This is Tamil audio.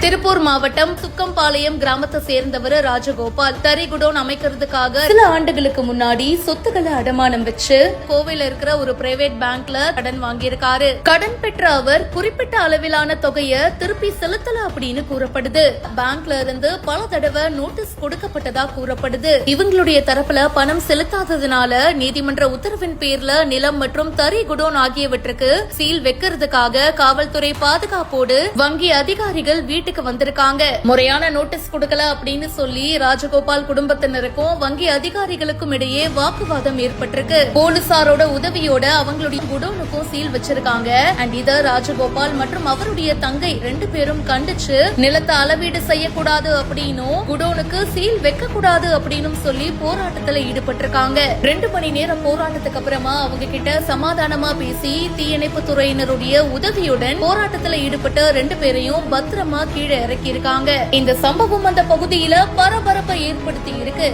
திருப்பூர் மாவட்டம் சுக்கம்பாளையம் கிராமத்தை சேர்ந்தவர் ராஜகோபால். தறி குடோன் அமைக்கிறதுக்காக சில ஆண்டுகளுக்கு முன்னாடி சொத்துக்களை அடமானம் வச்சு கோவையில இருக்கிற ஒரு பிரைவேட் பேங்க்ல கடன் வாங்கியிருக்காரு. கடன் பெற்ற அவர் குறிப்பிட்ட அளவிலான தொகையை திருப்பி செலுத்தல அப்படின்னு கூறப்படுது. பேங்க்ல இருந்து பல தடவை நோட்டீஸ் கொடுக்கப்பட்டதா கூறப்படுது. இவங்களுடைய தரப்புல பணம் செலுத்தாததுனால நீதிமன்ற உத்தரவின் பேர்ல நிலம் மற்றும் தறி குடோன் ஆகியவற்றுக்கு சீல் வைக்கிறதுக்காக காவல்துறை பாதுகாப்போடு வங்கி அதிகாரிகள் வீட்டுக்கு வந்திருக்காங்க. முறையான நோட்டீஸ் கொடுக்கல அப்படின்னு சொல்லி ராஜகோபால் குடும்பத்தினருக்கும் வங்கி அதிகாரிகளுக்கும் இடையே வாக்குவாதம் ஏற்பட்டிருக்கு. போலீசாரோட உதவியோட அவங்களுடைய குடோனுக்கும் சீல் வச்சிருக்காங்க. அண்ட் இத ராஜகோபால் மற்றும் அவருடைய தங்கை 2 பேரும் கண்டிச்சு நிலத்தை அளவீடு செய்யக்கூடாது அப்படின்னும் குடோனுக்கு சீல் வைக்க கூடாது அப்படின்னு சொல்லி போராட்டத்துல ஈடுபட்டிருக்காங்க. 2 மணி நேரம் போராட்டத்துக்கு அப்புறமா அவங்க கிட்ட சமாதானமா பேசி தீயணைப்பு துறையினருடைய உதவியுடன் போராட்டத்துல ஈடுபட்ட 2 பேரையும் பத்திரமா கீழே இறக்கி இருக்காங்க. இந்த சம்பவம் அந்த பகுதியில பரபரப்பை ஏற்படுத்தி இருக்கு.